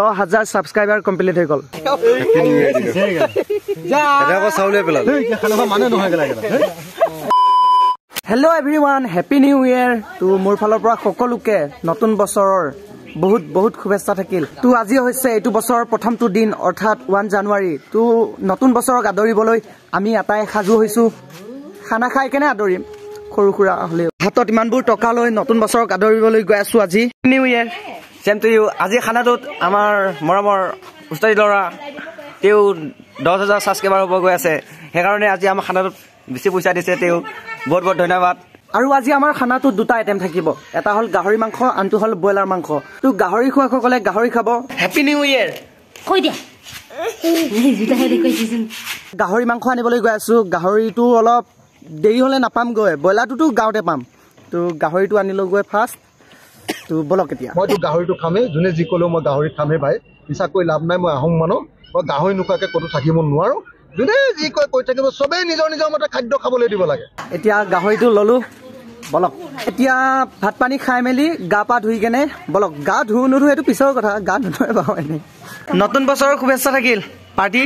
10,000 subscriber complete হৈ গল hello' everyone happy new year তো মোৰ ফালৰ পৰা সকলোকে নতুন বছৰৰ বহুত বহুত শুভেচ্ছা থাকিল তো আজি হৈছে এইটো বছৰৰ প্ৰথমটো দিন অৰ্থাৎ 1 জানুৱাৰী তো নতুন বছৰক আদৰিবলৈ আমি আটাই সাজু হৈছো খানা খাই কেনে আদৰিম সৰু খুৰা হলে হাতত ইমানবোৰ টকা লৈ নতুন বছৰক আদৰিবলৈ গৈ আছো আজি new year same to you আজি খানাটোত আমাৰ মৰমৰ উস্তাদি লৰা তেও 10,000 সাবস্ক্ৰাইবাৰ হ'ব গৈ আছে সেইকাৰণে আজি আমাৰ খানাটোত বেছি পইচা দিছে তেও বহুত বহুত ধন্যবাদ আৰু আজি আমাৰ খানাটোত দুটা আইটেম থাকিব এটা হল গাহৰি মাংস আনটো হল ব্ৰইলাৰ মাংস তো গাহৰি খোৱাসকলে গাহৰি খাব হেপী নিউ ইয়েৰ কৈ দিয়া গাহৰি মাংস আনিবলৈ গৈ আছো গাহৰিটো অলপ দেৰি হলে নাপাম গৈ ব্ৰইলাৰটো গাঁৱতে পাম তো গাহৰিটো আনিলো গৈ ফাৰ্ষ্ট তো বলক এতিয়া মইতো গাহৰিটো খামে যোনে যি কলেও মই গাহৰি খামে ভাই পিছা কৈ লাভ নাই মই আহোম মানুহ মই গাহৰি নোখোৱাকে ক'তো থাকিব নোৱাৰো যোনে যি কৈ থাকিব সবেই নিজৰ নিজৰ মতে খাদ্য খাবলৈ দিব লাগে এতিয়া গাহৰিটো ললো বলক এতিয়া ভাত পানী খাই মেলি গা পা ধুই কেনে বলক গা ধু নুধু এইটো পিছৰ কথা গা ধুৱে বাৰু এনে নতুন বছৰৰ শুভেচ্ছা থাকিল পাৰ্টি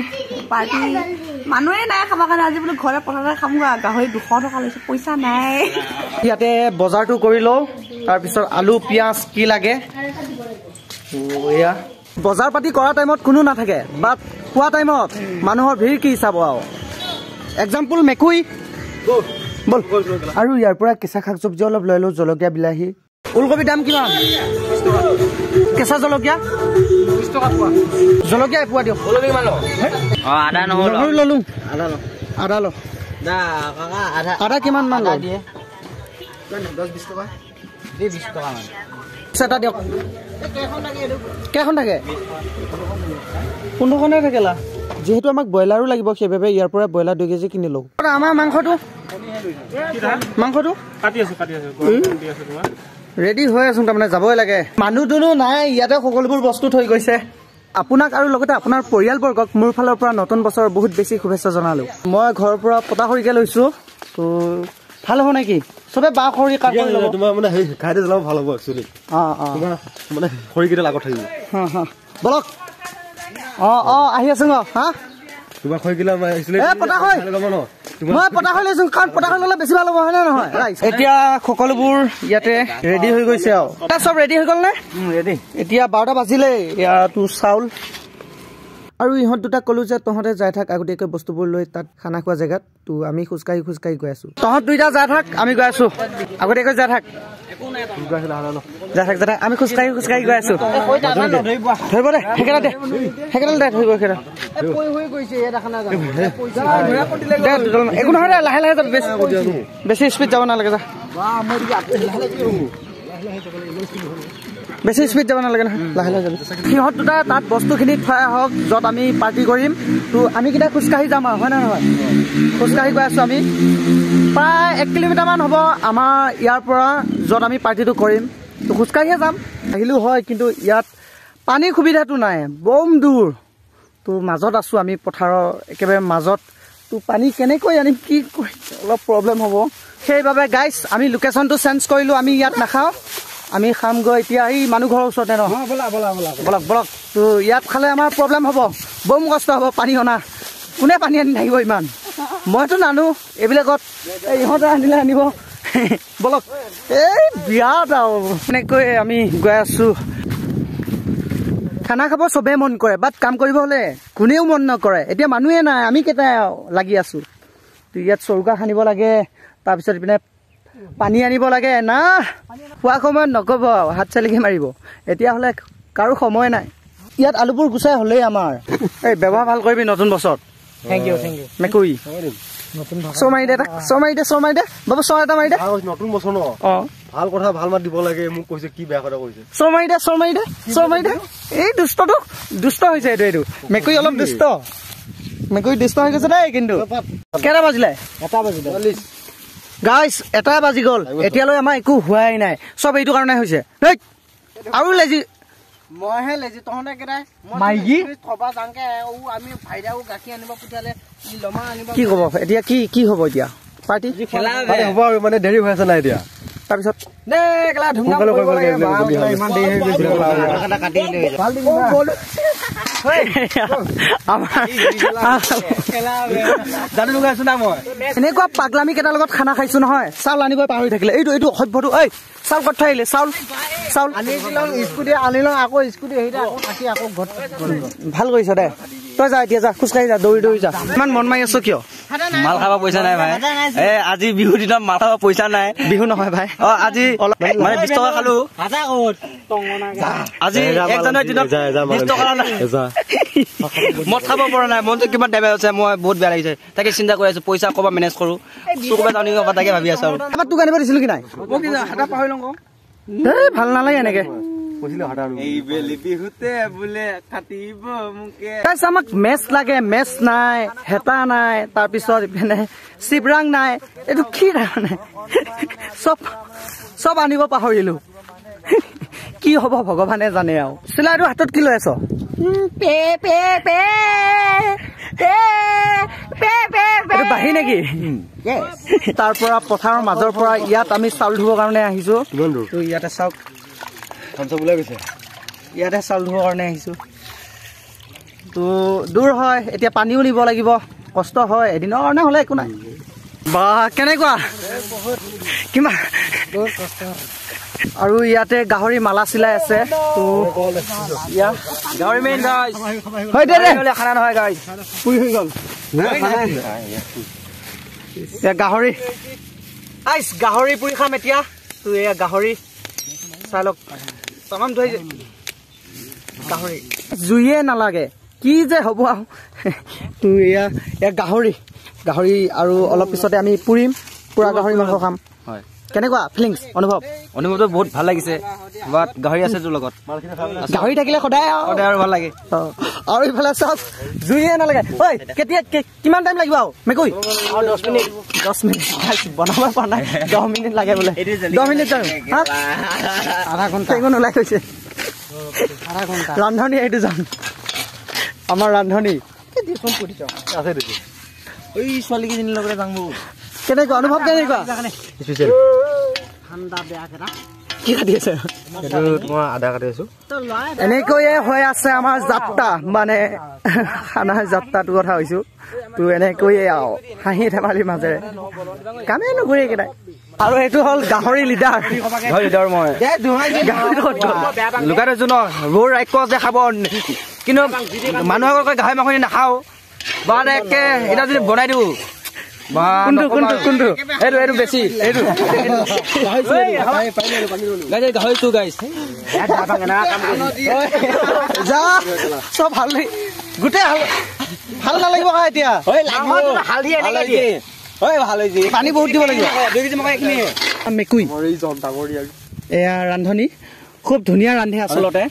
মানুহে নাই খাব কাৰণে আজি বোলো ঘৰে পথাৰতে খাম গাহৰি 200 টকা লৈছে পইচা নাই ইয়াতে বজাৰটো কৰি লওঁ তাৰপিছত আলু পিয়াজ কি লাগে এয়া বজাৰ পাতি কৰা টাইমত কোনো নাথাকে বাট খোৱা টাইমত মানুহৰ ভিৰ কি চাব আৰু এক্সাম্পল মেকুই বল আৰু ইয়াৰ পৰা কেঁচা শাক চব্জি অলপ লৈ লওঁ জলকীয়া বিলাহী ওলকবি দাম কিমান কেঁচা জলকীয়া 20 টকা পোৱা জলকীয়া পোৱা দিয়ক ওলকবি কিমান লব আদা নহল ললো আদা ল দা কাকা আদা কিমান মান দিয়ে 10-20 টকা দে 20 টকা মান সেটা দিয়ক কেখন থাকে 15খনে থাকেলা যেহেতু আমাক ব্ৰইলাৰো লাগিব সেইবাবে ইয়াৰ পৰা ব্ৰইলাৰ 2 কেজি কিনি লওঁ আমাৰ মাংসটো কাটি আছো দি আছো তোমাৰ ৰেডি হৈ আছো তাৰমানে যাবই লাগে মানুহ দুনো নাই ইয়াতে সকলোবোৰ বস্তু থৈ গৈছে আপোনাক আৰু লগতে আপোনাৰ পৰিয়ালবৰ্গক মোৰ ফালৰ পৰা নতুন বছৰৰ বহুত বেছি শুভেচ্ছা জনালো মই ঘৰৰ পৰা পতা খৰিকে লৈছো তো ভাল হ'ব নেকি সবে বা খৰি কাট ল'ব তোমাৰ মানে হেই খাইতে জ্বলাব ভাল হ'ব একচুয়ালি তোমাৰ মানে খৰিকেইটা লাগত থাকিব বলক আহি আছো হা তোমাৰ খৰিকিলা মই একচুয়ালি পতা খৰি মই পতা খৰি লৈছো কাৰণ পতা খৰি ল'লে বেছি ভাল হ'ব হয় নে নহয় এতিয়া সকলোবোৰ ইয়াতে ৰেডি হৈ গৈছে আৰু সব ৰেডি হৈ গ'ল নে ৰেডি এতিয়া 12টা বাজিলে ইয়াতো চাউল আৰু ইহঁত দুটা কলো যে তহঁতে যাই থাক আগতীয়াকৈ বস্তুবোৰ লৈ তাত খানা খোৱা জেগাত তো আমি খোজকাঢ়ি গৈ আছো তহঁত দুইটা যাই থাক আমি গৈ আছো আগতীয়াকৈ যাই থাক আমি খোজকাঢ়ি গৈ আছো ধৰিব দে সেইকেইটা দে ধৰিব একো নহয় দে লাহে লাহে বেছি স্পীড যাব নালাগে যা বেছি স্পীড যাব নালাগে নহয় লাহে লাহে যাবি সিহঁত দুটা তাত বস্তুখিনি থৈ আহক য'ত আমি পাৰ্টি কৰিম তো আমি কেইটা খোজকাঢ়ি যাম আৰু হয় নে নহয় খোজকাঢ়ি গৈ আছো আমি প্ৰায় 1 কিলোমিটাৰমান হ'ব আমাৰ ইয়াৰ পৰা য'ত আমি পাৰ্টিটো কৰিম তো খোজকাঢ়িয়ে যাম আহিলেও হয় কিন্তু ইয়াত পানীৰ সুবিধাটো নাই বম দূৰ তো মাজত আছো আমি পথাৰৰ একেবাৰে মাজত তো পানী কেনেকৈ আনিম কি অলপ প্ৰব্লেম হ'ব সেইবাবে গাইজ আমি লোকেশ্যনটো চেঞ্জ কৰিলোঁ আমি ইয়াত নাখাওঁ আমি খাম গৈ এতিয়া এই মানুহ ঘৰৰ ওচৰতে ন বলক তো ইয়াত খালে আমাৰ প্ৰব্লেম হ'ব বম কষ্ট হ'ব পানী অনা কোনে পানী আনি থাকিব ইমান মইতো নানো এইবিলাকত ইহঁতে আনিলে আনিব বলক এই বিৰাট আৰু এনেকৈ আমি গৈ আছো খানা খাব চবেই মন কৰে বাট কাম কৰিব হ'লে কোনেও মন নকৰে এতিয়া মানুহে নাই আমি কেইটা লাগি আছো তো ইয়াত চৌকা খান্দিব লাগে তাৰপিছত ইপিনে পানী আনিব লাগে না খোৱা সময়ত নক'ব হাত চালিকে মাৰিব এতিয়া হ'লে কাৰো সময় নাই ইয়াত আলুবোৰ গুচাই হ'লেই আমাৰ এই ব্যৱহাৰ ভাল কৰিবি নতুন বছৰত থেংক ইউ মেকুই মাৰি দে বাবু এটা মাৰি দে নতুন বছৰ ন ভাল কথা ভাল মাত দিব লাগে মোক কৈছে কি বেয়া কথা কৈছে মাৰি দে এই দুষ্ট হৈছে এইটো মেকুই অলপ দুষ্ট হৈ গৈছে দেই কিন্তু কেইটা বাজিলে 1 বাজিলে গাইজ 1 বাজি গ'ল এতিয়ালৈ আমাৰ একো হোৱাই নাই চব এইটো কাৰণে হৈছে আৰু লেজি মইহে লেজি তহঁতে কেইটাই মাইকি থবা যাংকে আমি ভাইৰাও গাখীৰ আনিব পুতিয়ালে লমা আনিব কি হ'ব এতিয়া কি হ'ব এতিয়া পাৰ্টি হ'ব মানে দেৰি হৈ আছে নাই এতিয়া তাৰপিছত দে কেলা ধুমধাম কৰিব লাগে ইমান দেৰি হৈ গৈছে কাটি ভাল দিম জানো লগাইছো না মই এনেকুৱা পাগলামি কেইটাৰ লগত খানা খাইছো নহয় চাউল আনিব পাহৰি থাকিলে এইটো সভ্যটো ঐ চাউল ক'ত থৈ আহিলে চাউল আনিছিলো স্কুটি আনিলো আকৌ স্কুটি হেৰিটা আকৌ কাটি আকৌ ঘৰত ভাল কৰিছ দে তই যা এতিয়া যা খোজকাঢ়ি যা দৌৰি যা ইমান মন মাৰি আছো কিয় মাল খাব পইচা নাই ভাই আজি বিহু দিনত মাল খাব পইচা নাই বিহু নহয় ভাই আজি মানে 20 টকা খালো আজি 1 জানুৱাৰী দিনত 20 টকা নাই মদ খাব পৰা নাই মনটো কিমান ডেমেজ হৈছে মই বহুত বেয়া লাগিছে তাকে চিন্তা কৰি আছো পইচা ক'বা মেনেজ কৰো চকুবা জানি ক'বা তাকে ভাবি আছো আমাৰ তোক আনিব দিছিলো কি নাই মোক হাতা পাহৰি লওঁ ভাল নালাগে এনেকে আমাক মেচ লাগে মেচ নাই হেতা নাই তাৰপিছত ইপিনে চিবৰাং নাই এইটো কি তাৰমানে চব আনিব পাহৰিলো কি হব ভগৱানে জানে আৰু চিলাইটো হাতত কি লৈ আছ বাঢ়ি নেকি তাৰ পৰা পথাৰৰ মাজৰ পৰা ইয়াত আমি চাউল ধুবৰ কাৰণে আহিছো ইয়াতে চাওক ইয়াতে চাউল ধুবৰ কাৰণে আহিছো তো দূৰ হয় এতিয়া পানীও নিব লাগিব কষ্ট হয় এদিনৰ কাৰণে হলে একো নাই বা কেনেকুৱা কিমান আৰু ইয়াতে গাহৰি মালা চিলাই আছে তো গাহৰি মেইন গাইজ হয় দে খানা নহয় গাইজ পুৰি হৈ গ'ল গাহৰি গাহৰি পুৰি খাম এতিয়া তো এয়া গাহৰি চাই লওক তামাম ধৰি গাহৰি জুইয়ে নালাগে কি যে হ'ব তো এয়া গাহৰি আৰু অলপ পিছতে আমি পুৰিম পুৰা গাহৰি মাংস খাম হয় কেনেকুৱা ফিলিংছ অনুভৱটো বহুত ভাল লাগিছে বাট গাহৰি আছে তোৰ লগত গাহৰি থাকিলে সদায় আৰু ভাল লাগে আৰু ইফালে চব জুইয়ে নালাগে ঐ কেতিয়া কিমান টাইম লাগিব আৰু মেকুই 10 মিনিট বনাব পৰা নাই 10 মিনিট লাগে বোলে 10 মিনিট আধা ঘণ্টা একো নোলাই গৈছে ৰান্ধনি এইটো যাম আমাৰ ৰান্ধনি ছোৱালীকেইজনীৰ লগতে যাম কেনেকুৱা অনুভৱ কেনেকুৱা কি কাটি আছে এনেকৈয়ে হৈ আছে আমাৰ যাত্ৰা মানে খানাৰ যাত্ৰাটোৰ কথা কৈছো তো এনেকৈয়ে আৰু হাঁহি ধেমালিৰ মাজেৰে কামেই নকৰি একেটাই আৰু এইটো হ'ল গাহৰি লিডাৰ মই লুকাই থৈছো ন বৰ ৰাক্ষস যে খাব কিন্তু মানুহৰ আগত গাহৰি মাংস নাখাও বা একে এতিয়া যদি বনাই দিও কোনটো বেছি এইটো গাহৰিটো গাইছ যা চব ভাল গোটেই ভাল নালাগিব এতিয়া পানী বহুত দিব লাগিব মেকুই এয়া ৰান্ধনি খুব ধুনীয়া ৰান্ধে আচলতে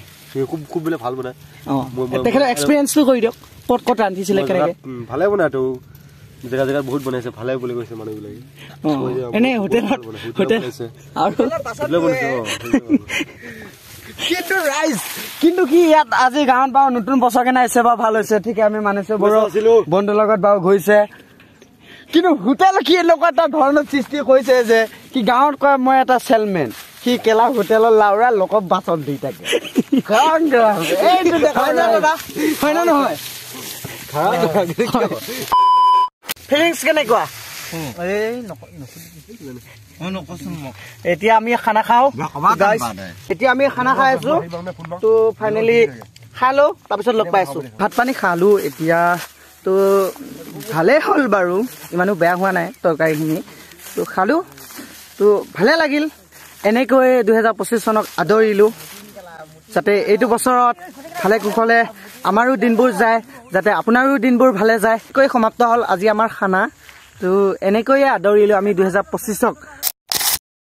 খুব বোলে ভাল বনাই তেখেতৰ এক্সপিৰিয়েঞ্চটো কৰি দিয়ক ক'ত ৰান্ধিছিলে কেনেকে ভালে বনাই তো জেগা বহুত বনাইছে ভালে বুলি কৈছে মানুহবিলাকে এনে হোটেলত কিন্তু কি ইয়াত আজি গাঁৱত বাৰু নতুন বছৰ কেনে আহিছে বাৰু ভাল হৈছে ঠিকে আমি মানিছো বন্ধুৰ লগত বাৰু গৈছে কিন্তু হোটেল কি এনেকুৱা এটা ধৰণৰ সৃষ্টি কৰিছে যে কি গাঁৱত কয় মই এটা চেলমেন সি কেলা হোটেলৰ লাউৰা লোকক বাচন দি থাকে হয় নে নহয় ফিলিংছ কেনেকুৱা এতিয়া আমি খানা খাওঁ এতিয়া আমি খানা খাই আছো তো ফাইনেলি খালো তাৰপিছত লগ পাই আছো ভাত পানী খালো এতিয়া তো ভালেই হ'ল বাৰু ইমানো বেয়া হোৱা নাই তৰকাৰীখিনি তো খালো তো ভালে লাগিল এনেকৈ 2025 চনক আদৰিলো যাতে এইটো বছৰত ভালে কুশলে আমাৰো দিনবোৰ যায় যাতে আপোনাৰো দিনবোৰ ভালে যায় কৈ সমাপ্ত হ'ল আজি আমাৰ খানা তো এনেকৈয়ে আদৰিলো আমি 2025ক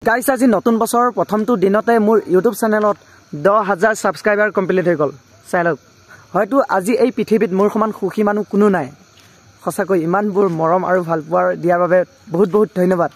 গাইছ আজি নতুন বছৰৰ প্ৰথমটো দিনতে মোৰ ইউটিউব চেনেলত 10,000 ছাবস্ক্ৰাইবাৰ কমপ্লিট হৈ গ'ল চাই লওক হয়তো আজি এই পৃথিৱীত মোৰ সমান সুখী মানুহ কোনো নাই সঁচাকৈ ইমানবোৰ মৰম আৰু ভালপোৱাৰ দিয়াৰ বাবে বহুত বহুত ধন্যবাদ